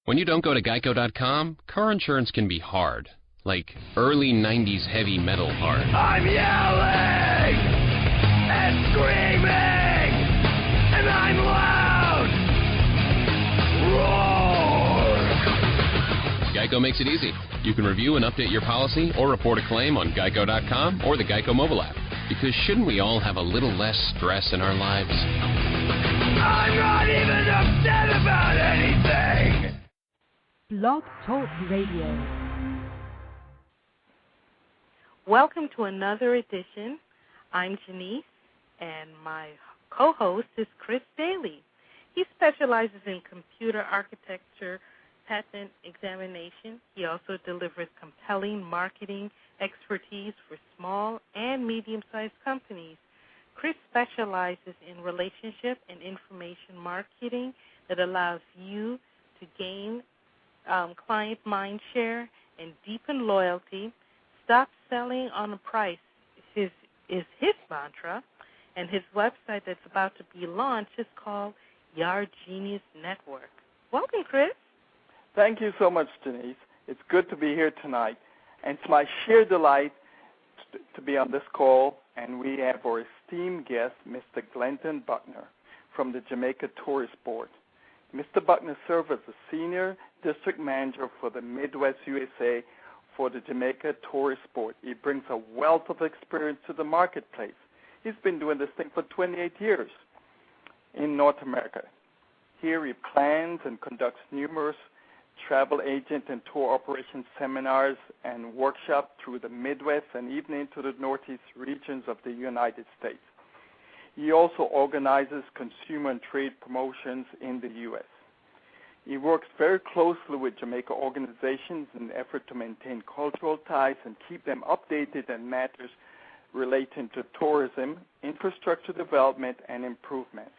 When you don't go to Geico.com, car insurance can be hard. Like early 90s heavy metal hard. I'm yelling and screaming and I'm loud. Roar! Geico makes it easy. You can review and update your policy or report a claim on Geico.com or the Geico mobile app. Because shouldn't we all have a little less stress in our lives? I'm not even upset about anything! Blog Talk Radio. Welcome to another edition. I'm Janice, and my co-host is Chris Daly. He specializes in computer architecture, patent examination. He also delivers compelling marketing expertise for small and medium-sized companies. Chris specializes in relationship and information marketing that allows you to gain client mind share and deepen loyalty. Stop selling on a price is his mantra, and his website that's about to be launched is called Your Genius Network. Welcome, Chris. Thank you so much, Denise. It's good to be here tonight, and it's my sheer delight to be on this call, and we have our esteemed guest, Mr. Glen Bucknor from the Jamaica Tourist Board. Mr. Bucknor served as a senior district manager for the Midwest USA for the Jamaica Tourist Board. He brings a wealth of experience to the marketplace. He's been doing this thing for 28 years in North America. Here he plans and conducts numerous travel agent and tour operations seminars and workshops through the Midwest and even into the Northeast regions of the United States. He also organizes consumer and trade promotions in the U.S. He works very closely with Jamaica organizations in the effort to maintain cultural ties and keep them updated on matters relating to tourism, infrastructure development, and improvements.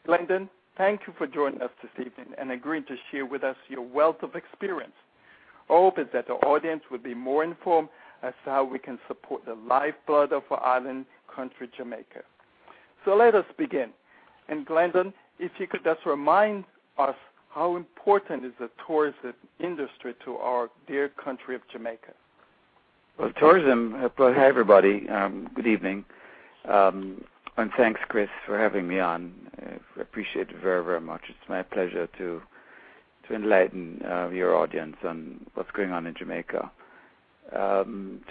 Glendon, thank you for joining us this evening and agreeing to share with us your wealth of experience. Our hope is that the audience will be more informed as to how we can support the lifeblood of our island country, Jamaica. So let us begin. And Glendon, if you could just remind us how important is the tourism industry to our dear country of Jamaica? Well, tourism, hi everybody, good evening. And thanks, Chris, for having me on. I appreciate it very, very much. It's my pleasure to enlighten your audience on what's going on in Jamaica.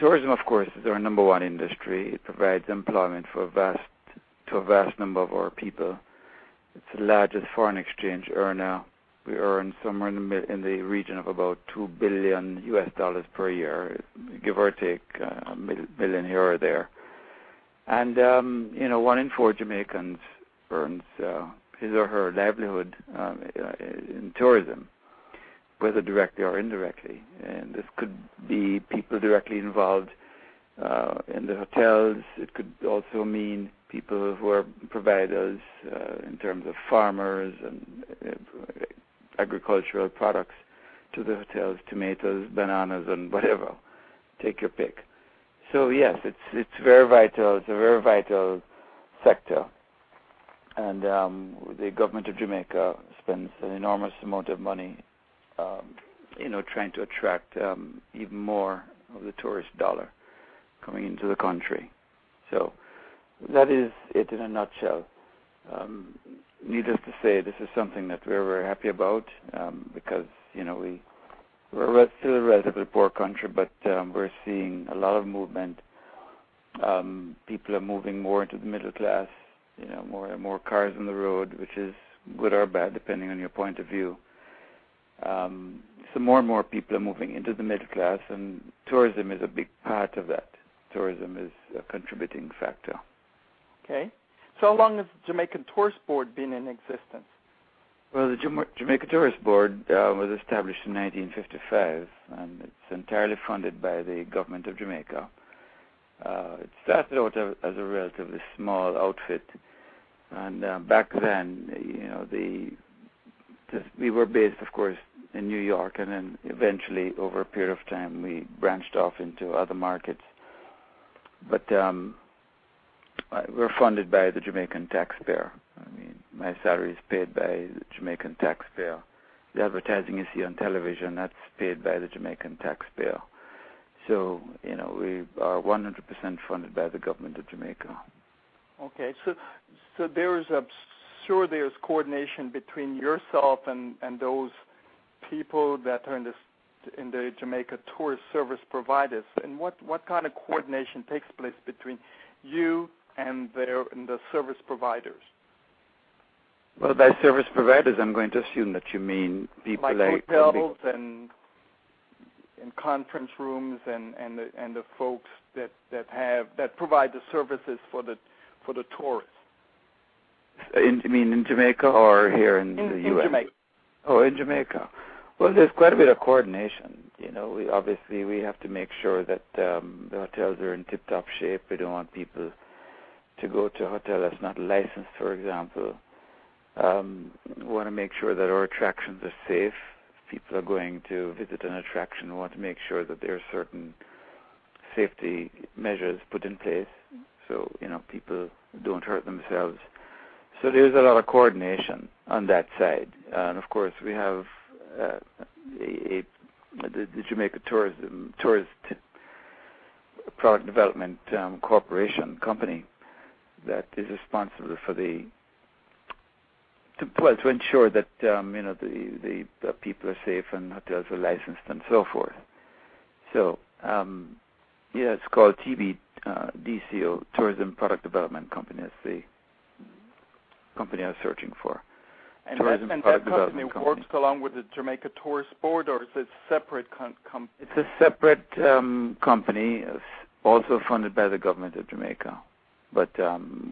Tourism, of course, is our number one industry. It provides employment for a vast number of our people. It's the largest foreign exchange earner. We earn somewhere in the region of about $2 billion US per year, give or take a million here or there. And, 1 in 4 Jamaicans earns his or her livelihood in tourism, whether directly or indirectly. And this could be people directly involved in the hotels. It could also mean people who are providers in terms of farmers and agricultural products to the hotels, tomatoes, bananas, and whatever. Take your pick. So yes, it's very vital. It's a very vital sector, and the government of Jamaica spends an enormous amount of money, trying to attract even more of the tourist dollar coming into the country. So that is it in a nutshell. Needless to say, this is something that we're very happy about because we're still a relatively poor country, but we're seeing a lot of movement. People are moving more into the middle class, more and more cars on the road, which is good or bad, depending on your point of view. So more and more people are moving into the middle class, and tourism is a big part of that. Tourism is a contributing factor. Okay. So how long has the Jamaican Tourist Board been in existence? Well, the Jamaica Tourist Board was established in 1955, and it's entirely funded by the government of Jamaica. It started out as a relatively small outfit, and back then, we were based, of course, in New York, and then eventually, over a period of time, we branched off into other markets. But we're funded by the Jamaican taxpayer. I mean, my salary is paid by the Jamaican taxpayer the advertising you see on television, that's paid by the Jamaican taxpayer. So, we are 100% funded by the government of Jamaica. Okay, so there's coordination between yourself and those people that are in the Jamaica tourist service providers. And what kind of coordination takes place between you and the service providers? Well, by service providers, I'm going to assume that you mean people like hotels and conference rooms and the folks that provide the services for the tourists. You mean in Jamaica or here in the U.S.? In Jamaica. Oh, in Jamaica. Well, there's quite a bit of coordination. We have to make sure that the hotels are in tip-top shape. We don't want people to go to a hotel that's not licensed, for example. We want to make sure that our attractions are safe. If people are going to visit an attraction, we want to make sure that there are certain safety measures put in place so, people don't hurt themselves. So there's a lot of coordination on that side. And, of course, we have the Jamaica Tourist Product Development Corporation company that is responsible for to ensure that the people are safe and hotels are licensed and so forth. So it's called TBDCO, Tourism Product Development Company. That's the company I was searching for. And that company works along with the Jamaica Tourist Board, or is it a separate company? It's a separate company, also funded by the government of Jamaica. But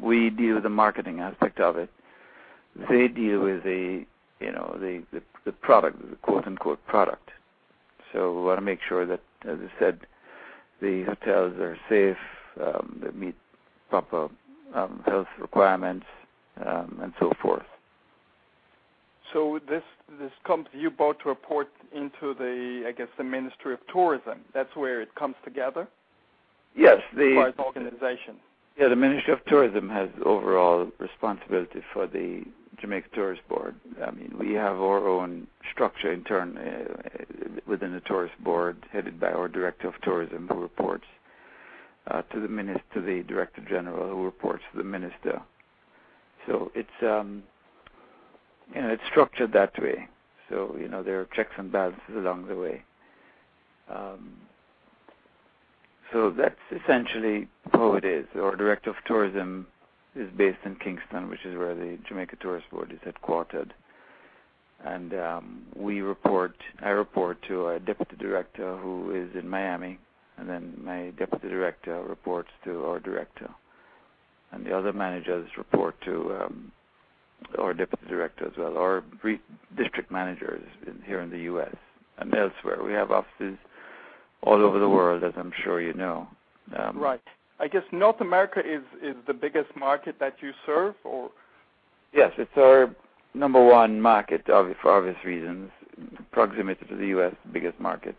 we deal with the marketing aspect of it. They deal with the product, the quote-unquote product. So we want to make sure that, as I said, the hotels are safe, they meet proper health requirements, and so forth. So this comes, you both report into the Ministry of Tourism. That's where it comes together? Yes. As far as organization. Yeah, the Ministry of Tourism has overall responsibility for the Jamaica Tourist Board. I mean, we have our own structure within the Tourist Board, headed by our Director of Tourism, who reports to the Director General, who reports to the Minister. So it's it's structured that way. So there are checks and balances along the way. So that's essentially how it is. Our Director of Tourism is based in Kingston, which is where the Jamaica Tourist Board is headquartered. And I report to a Deputy Director who is in Miami, and then my Deputy Director reports to our Director. And the other managers report to our Deputy Director as well, or district managers here in the U.S. and elsewhere. We have offices all over the world, as I'm sure you know. Right. I guess North America is the biggest market that you serve, or? Yes, it's our number one market, for obvious reasons. Proximity to the U.S., biggest market.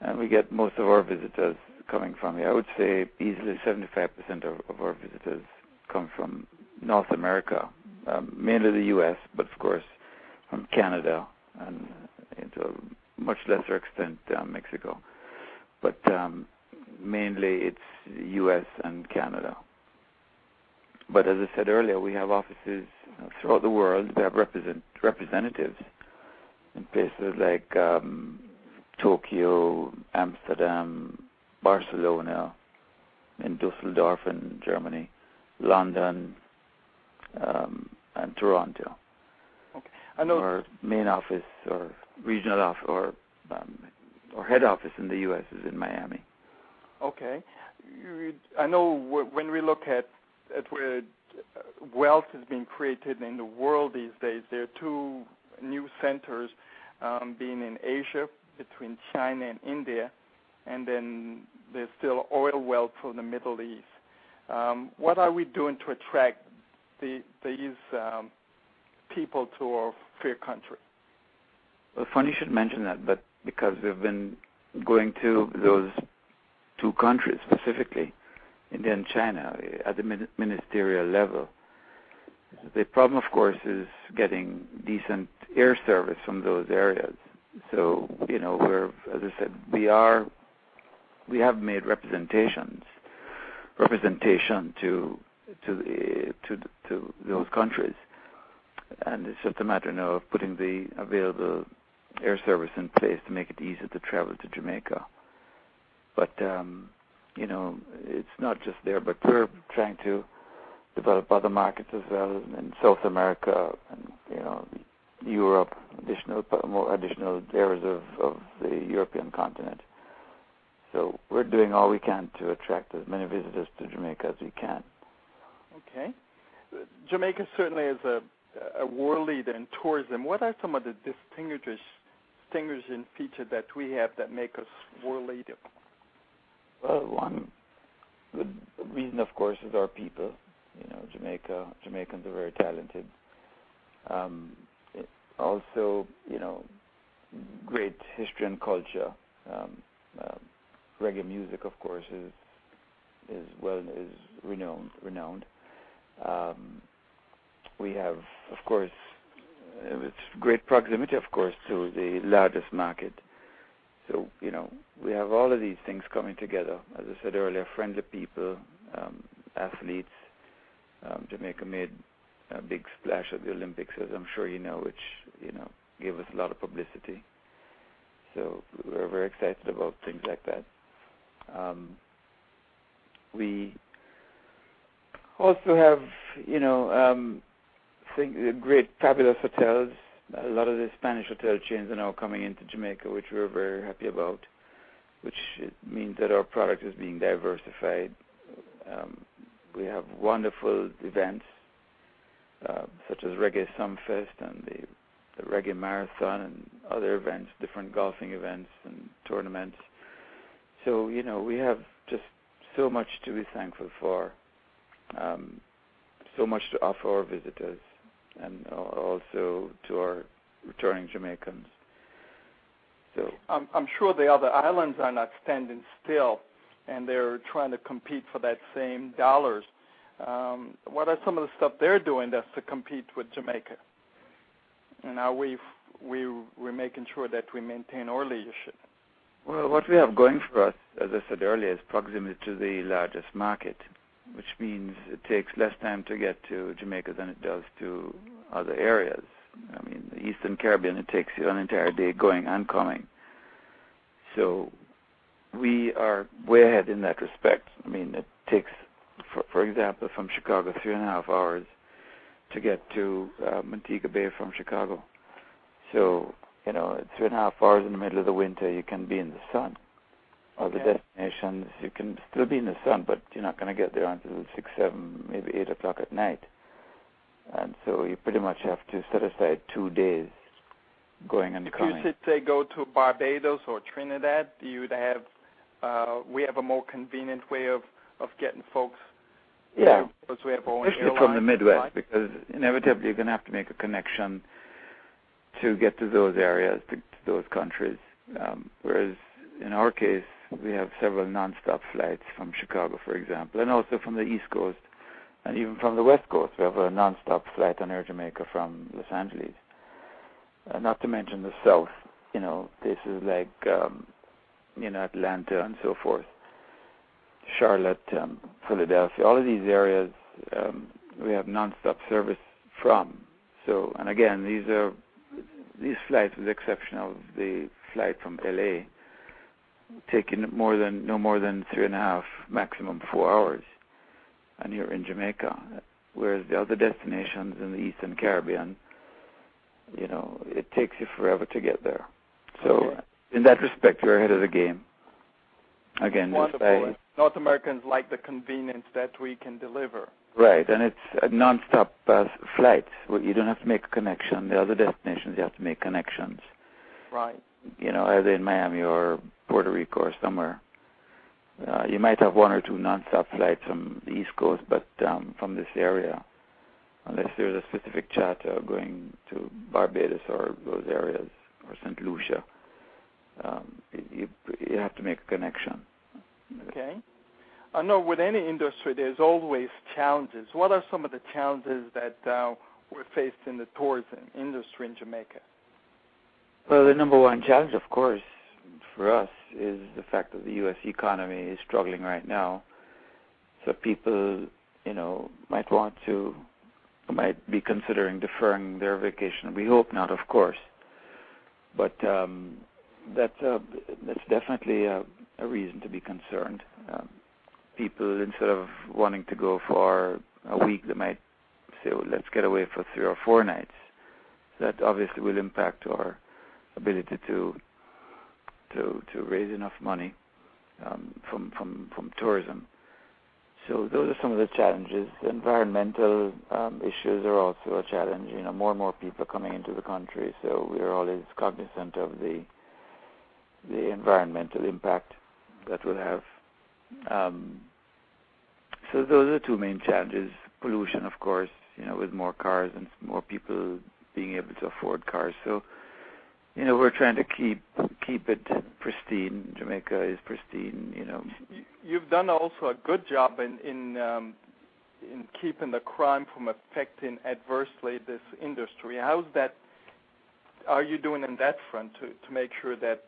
And we get most of our visitors coming from here. I would say easily 75% of our visitors come from North America, mainly the U.S., but of course from Canada and to a much lesser extent Mexico. But mainly it's U.S. and Canada. But as I said earlier, we have offices throughout the world. We have representatives in places like Tokyo, Amsterdam, Barcelona, in Dusseldorf in Germany, London, and Toronto. Okay. I know our main office or regional office or head office in the U.S. is in Miami. Okay. I know when we look at where wealth is being created in the world these days, there are two new centers being in Asia between China and India, and then there's still oil wealth from the Middle East. What are we doing to attract these people to our fair country? Well, funny you should mention that, but because we've been going to those two countries specifically, India and China, at the ministerial level, The problem, of course, is getting decent air service from those areas. So, as I said, we have made representation to those countries, and it's just a matter now of putting the available air service in place to make it easier to travel to Jamaica. But it's not just there, but we're trying to develop other markets as well in South America and Europe, more additional areas of the European continent. So we're doing all we can to attract as many visitors to Jamaica as we can. Okay. Jamaica certainly is a world leader in tourism. What are some of the distinguishing features that we have that make us world leader? Well, one good reason, of course, is our people. Jamaicans are very talented. Also, great history and culture. Reggae music, of course, is renowned. We have, of course, it's great proximity, of course, to the largest market. So, we have all of these things coming together. As I said earlier, friendly people, athletes. Jamaica made a big splash at the Olympics, as I'm sure you know, which, gave us a lot of publicity. So we're very excited about things like that. We also have, great, fabulous hotels. A lot of the Spanish hotel chains are now coming into Jamaica, which we're very happy about, which means that our product is being diversified. We have wonderful events, such as Reggae Sumfest and the Reggae Marathon and other events, different golfing events and tournaments. So, we have just so much to be thankful for, so much to offer our visitors and also to our returning Jamaicans. So I'm sure the other islands are not standing still, and they're trying to compete for that same dollars. What are some of the stuff they're doing that's to compete with Jamaica? And are we're making sure that we maintain our leadership? Well, what we have going for us, as I said earlier, is proximity to the largest market, which means it takes less time to get to Jamaica than it does to other areas. I mean, the Eastern Caribbean, it takes you an entire day going and coming. So we are way ahead in that respect. I mean, it takes, for example, from Chicago, 3.5 hours to get to Montego Bay from Chicago. So, 3.5 hours in the middle of the winter, you can be in the sun. Other destinations, you can still be in the sun, but you're not going to get there until 6, 7, maybe 8 o'clock at night. And so you pretty much have to set aside 2 days going and coming. If you say go to Barbados or Trinidad, you'd have we have a more convenient way of getting folks. Yeah, because we have our own especially from the Midwest, because inevitably you're going to have to make a connection to get to those areas, to those countries. Whereas in our case, we have several non-stop flights from Chicago, for example, and also from the East Coast, and even from the West Coast. We have a non-stop flight on Air Jamaica from Los Angeles. Not to mention the South, places like, Atlanta and so forth, Charlotte, Philadelphia, all of these areas we have non-stop service from. So, and again, these flights, with the exception of the flight from LA, taking no more than 3.5, maximum 4 hours, and you're in Jamaica. Whereas the other destinations in the Eastern Caribbean, it takes you forever to get there. So, in that respect, we're ahead of the game. Again, wonderful. North Americans like the convenience that we can deliver. Right, and it's a non-stop flights. You don't have to make a connection. The other destinations, you have to make connections. Right. Either in Miami or Puerto Rico or somewhere. You might have 1 or 2 non-stop flights from the East Coast, but from this area, unless there's a specific charter going to Barbados or those areas, or St. Lucia, you have to make a connection. Okay. I know with any industry there's always challenges. What are some of the challenges that we're faced in the tourism industry in Jamaica? Well, the number one challenge, of course, for us is the fact that the U.S. economy is struggling right now. So people, might be considering deferring their vacation. We hope not, of course. But that's definitely a reason to be concerned. People, instead of wanting to go for a week, they might say, well, let's get away for 3 or 4 nights. That obviously will impact our ability to raise enough money from tourism. So those are some of the challenges. Environmental issues are also a challenge. More and more people are coming into the country, so we are always cognizant of the environmental impact that will have. So those are the 2 main challenges. Pollution, of course, with more cars and more people being able to afford cars. So, we're trying to keep it pristine. Jamaica is pristine, You've done also a good job in keeping the crime from affecting adversely this industry. How's that? Are you doing in that front to make sure that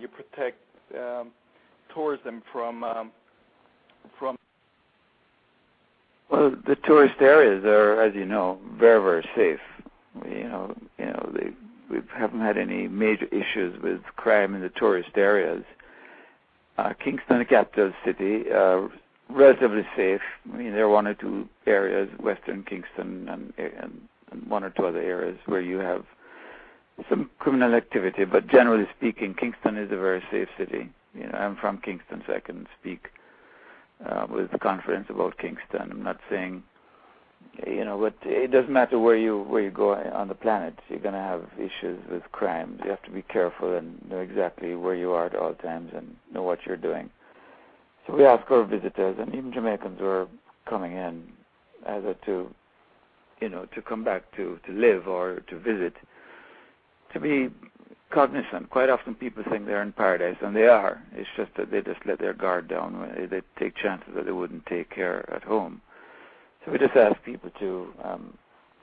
you protect tourism from? Well, the tourist areas are, as you know, very, very safe. We haven't had any major issues with crime in the tourist areas. Kingston, the capital city, relatively safe. There are 1 or 2 areas, Western Kingston and 1 or 2 other areas where you have some criminal activity. But generally speaking, Kingston is a very safe city. I'm from Kingston, so I can speak with confidence about Kingston. I'm not saying, but it doesn't matter where you go on the planet. You're going to have issues with crime. You have to be careful and know exactly where you are at all times and know what you're doing. So we ask our visitors, and even Jamaicans who are coming in, either to come back to live or to visit, to be cognizant. Quite often people think they're in paradise, and they are. It's just that they just let their guard down. They take chances that they wouldn't take care at home. So we just ask people to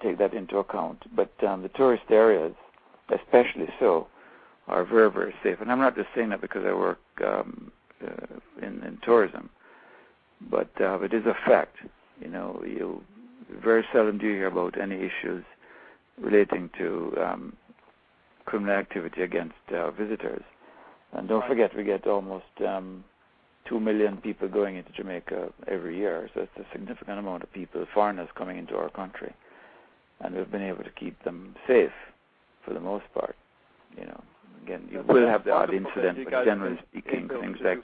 take that into account. But the tourist areas, especially so, are very, very safe. And I'm not just saying that because I work in tourism, but it is a fact. You very seldom do you hear about any issues relating to criminal activity against visitors. And don't forget, we get almost 2 million people going into Jamaica every year, so it's a significant amount of people, foreigners, coming into our country, and we've been able to keep them safe for the most part. Again, you will have the odd incident, but generally speaking, things like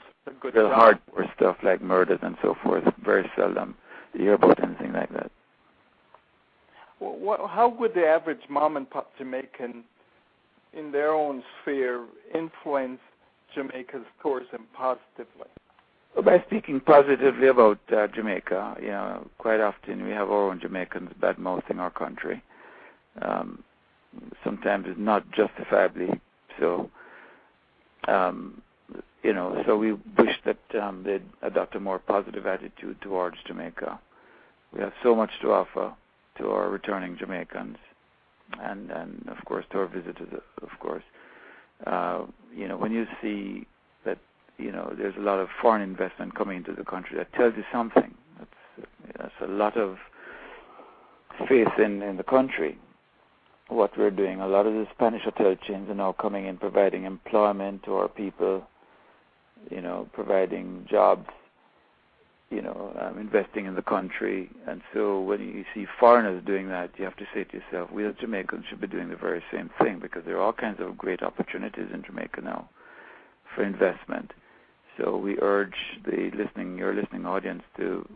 real hardcore stuff like murders and so forth, very seldom you hear about anything like that. Well, how would the average mom and pop Jamaican, in their own sphere, influence Jamaica's tourism positively? Well, by speaking positively about Jamaica, quite often we have our own Jamaicans bad-mouthing our country. Sometimes it's not justifiably so. So we wish that they'd adopt a more positive attitude towards Jamaica. We have so much to offer to our returning Jamaicans, and of course to our visitors, of course. When you see that, there's a lot of foreign investment coming into the country, that tells you something. That's a lot of faith in the country, what we're doing. A lot of the Spanish hotel chains are now coming in, providing employment to our people, providing jobs, investing in the country. And so when you see foreigners doing that, you have to say to yourself, we as Jamaicans should be doing the very same thing, because there are all kinds of great opportunities in Jamaica now for investment. So we urge your listening audience to,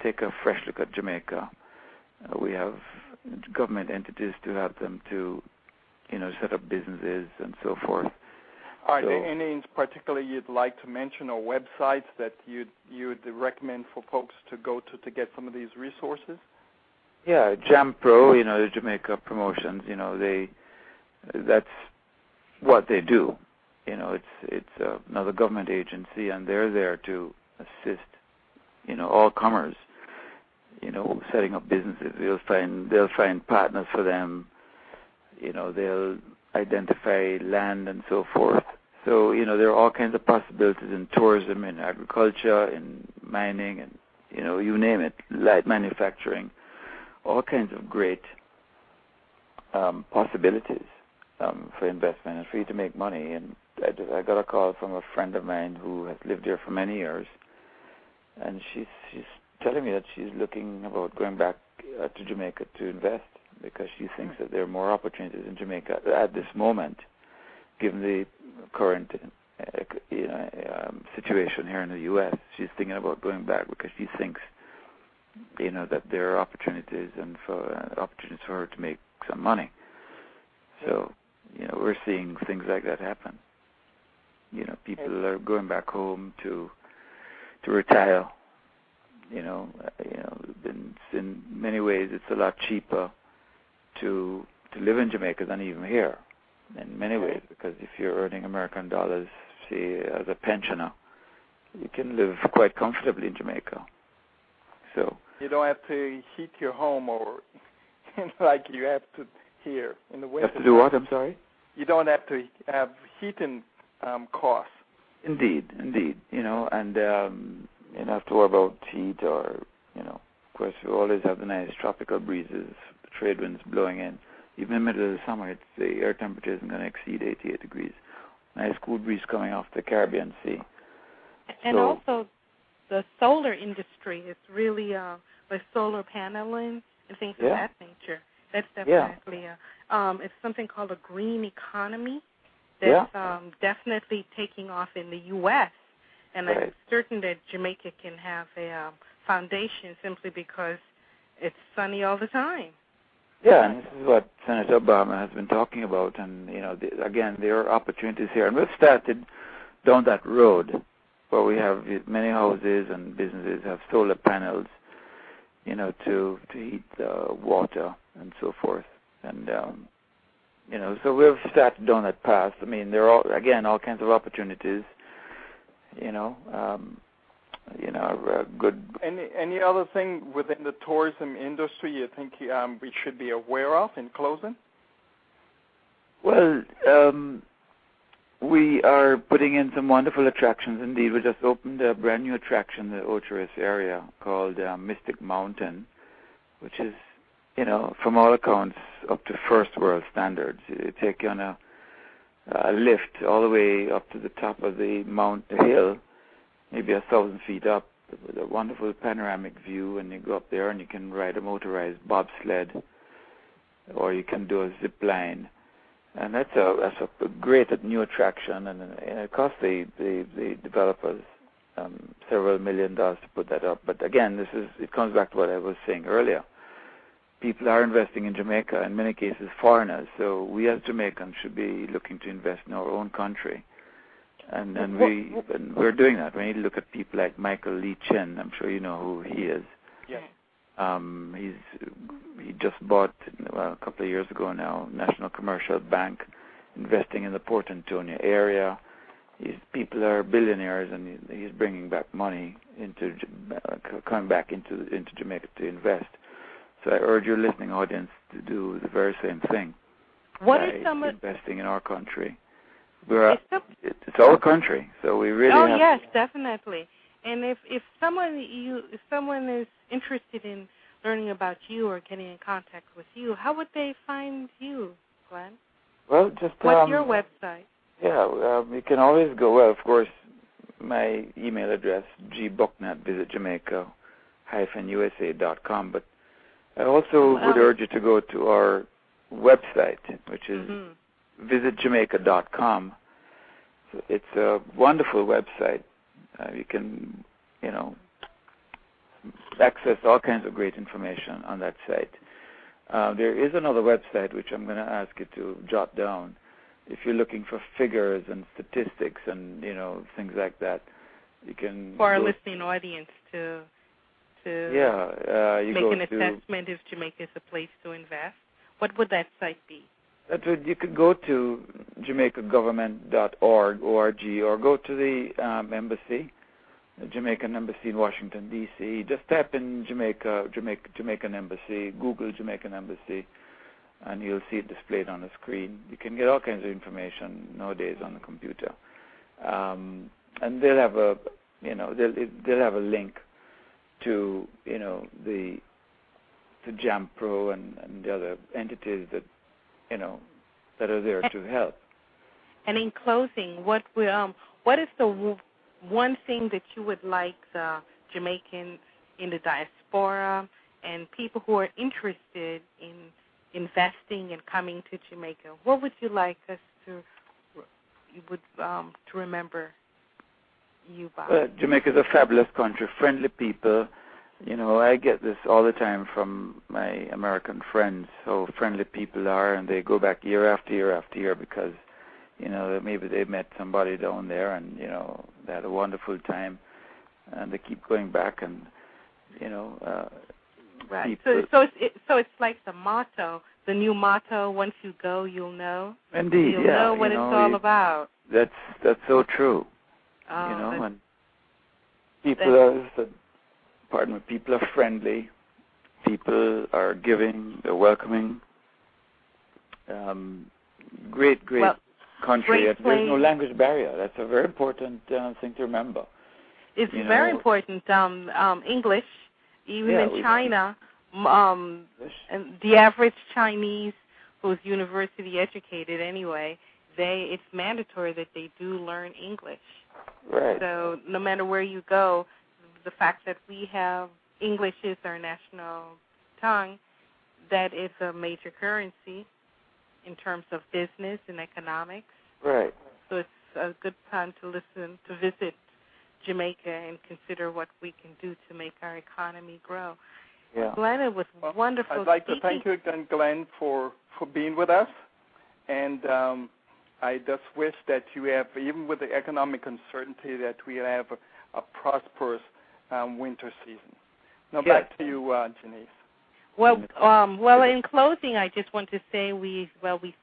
take a fresh look at Jamaica. We have government entities to help them to, set up businesses and so forth. Are there any in particular you'd like to mention, or websites that you'd recommend for folks to go to get some of these resources? Yeah, JamPro, the Jamaica Promotions, that's what they do. It's another government agency, and they're there to assist, all comers, setting up businesses. They'll find partners for them. They'll identify land and so forth. So, there are all kinds of possibilities in tourism, in agriculture, in mining, and, you name it, light manufacturing, all kinds of great possibilities for investment and for you to make money. And I got a call from a friend of mine who has lived here for many years, and she's telling me that she's looking about going back to Jamaica to invest because she thinks that there are more opportunities in Jamaica at this moment, given the current situation here in the U.S. She's thinking about going back because she thinks, that there are opportunities and opportunities for her to make some money. So, we're seeing things like that happen. People are going back home to retire. In many ways, it's a lot cheaper to live in Jamaica than even here. In many ways, because if you're earning American dollars, say as a pensioner, you can live quite comfortably in Jamaica. So you don't have to heat your home or like you have to here in the winter. You have to do what? I'm sorry. You don't have to have heating costs. Indeed. And you don't have to worry about heat or of course, we always have the nice tropical breezes, the trade winds blowing in. Even in the middle of the summer, the air temperature isn't going to exceed 88 degrees. Nice cool breeze coming off the Caribbean Sea. And also, the solar industry is really with solar paneling and things of that nature. That's definitely it's something called a green economy that's definitely taking off in the U.S. And I'm certain that Jamaica can have a foundation simply because it's sunny all the time. Yeah, and this is what Senator Obama has been talking about. And, again, there are opportunities here. And we've started down that road where we have many houses and businesses have solar panels, to heat water and so forth. And, so we've started down that path. I mean, there are, all kinds of opportunities, good. Any other thing within the tourism industry you think we should be aware of in closing? Well, we are putting in some wonderful attractions. Indeed, we just opened a brand new attraction in the Ocho area called Mystic Mountain, which is, from all accounts, up to first world standards. You take you on a lift all the way up to the top of the hill, maybe 1,000 feet up, with a wonderful panoramic view, and you go up there and you can ride a motorized bobsled, or you can do a zip line, and that's a great new attraction, and it costs the developers several $1 million to put that up. But again, it comes back to what I was saying earlier. People are investing in Jamaica, in many cases foreigners, so we as Jamaicans should be looking to invest in our own country. And we're doing that. We need to look at people like Michael Lee Chin. I'm sure you know who he is. Yes. He just bought, a couple of years ago now, National Commercial Bank, investing in the Port Antonio area. People are billionaires, and he's bringing back money coming back into Jamaica to invest. So I urge your listening audience to do the very same thing. What is some investing in our country? It's our country, so we really. Oh yes, definitely. And if someone is interested in learning about you or getting in contact with you, how would they find you, Glenn? Well, what's your website? Yeah, you can always go. Well, of course, my email address gbucknor@visitjamaica-usa.com. But I also would urge you to go to our website, which is visitjamaica.com. So it's a wonderful website. You can, access all kinds of great information on that site. There is another website which I'm going to ask you to jot down. If you're looking for figures and statistics and, things like that, you can... For our listening audience to make an assessment if Jamaica is a place to invest, what would that site be? You could go to jamaicagovernment.org, or go to the embassy the Jamaican Embassy in Washington, D.C. Just type in Jamaican Embassy, Google Jamaican Embassy, and you'll see it displayed on the screen. You can get all kinds of information nowadays on the computer. And they'll have a, they'll have a link to, the Jam Pro and the other entities that, that are there to help. And in closing, what is the one thing that you would like the Jamaicans in the diaspora and people who are interested in investing and coming to Jamaica, what would you like us to remember you by? Jamaica is a fabulous country, friendly people. I get this all the time from my American friends, how friendly people are, and they go back year after year after year because, maybe they met somebody down there and, they had a wonderful time, and they keep going back and, Right. So it's like the motto, the new motto, once you go, you'll know. Indeed, you'll know what it's all about. That's so true. And people are friendly, people are giving, they're welcoming. Great country. Great There's no language barrier. That's a very important thing to remember. It's very important. English, even in China, and the average Chinese who's university educated anyway, it's mandatory that they do learn English. Right. So no matter where you go, the fact that we have English is our national tongue, that is a major currency in terms of business and economics. Right. So it's a good time to visit Jamaica and consider what we can do to make our economy grow. Yeah. Glenn, it was wonderful. I'd like to thank you again, Glenn, for being with us. And I just wish that you have, even with the economic uncertainty, that we have a prosperous winter season. Now back to you, Janice. Well, in closing, I just want to say we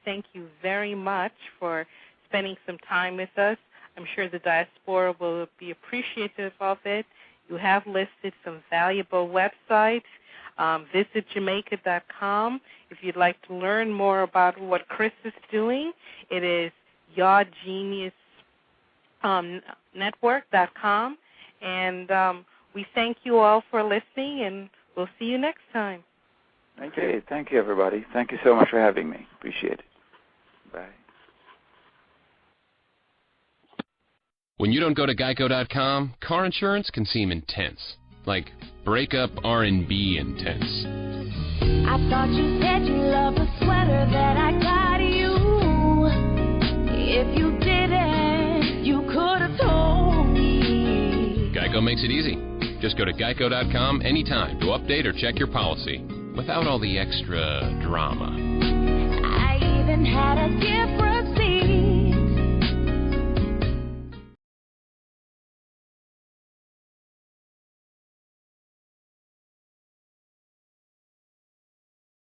thank you very much for spending some time with us. I'm sure the diaspora will be appreciative of it. You have listed some valuable websites. Visit Jamaica.com. If you'd like to learn more about what Chris is doing, it is YourGeniusNetwork.com. And we thank you all for listening, and we'll see you next time. Okay, thank you, everybody. Thank you so much for having me. Appreciate it. Bye. When you don't go to Geico.com, car insurance can seem intense, like breakup R&B intense. I thought you said you loved the sweater that I got you. If you didn't, you could have told me. Geico makes it easy. Just go to Geico.com anytime to update or check your policy without all the extra drama. I even had a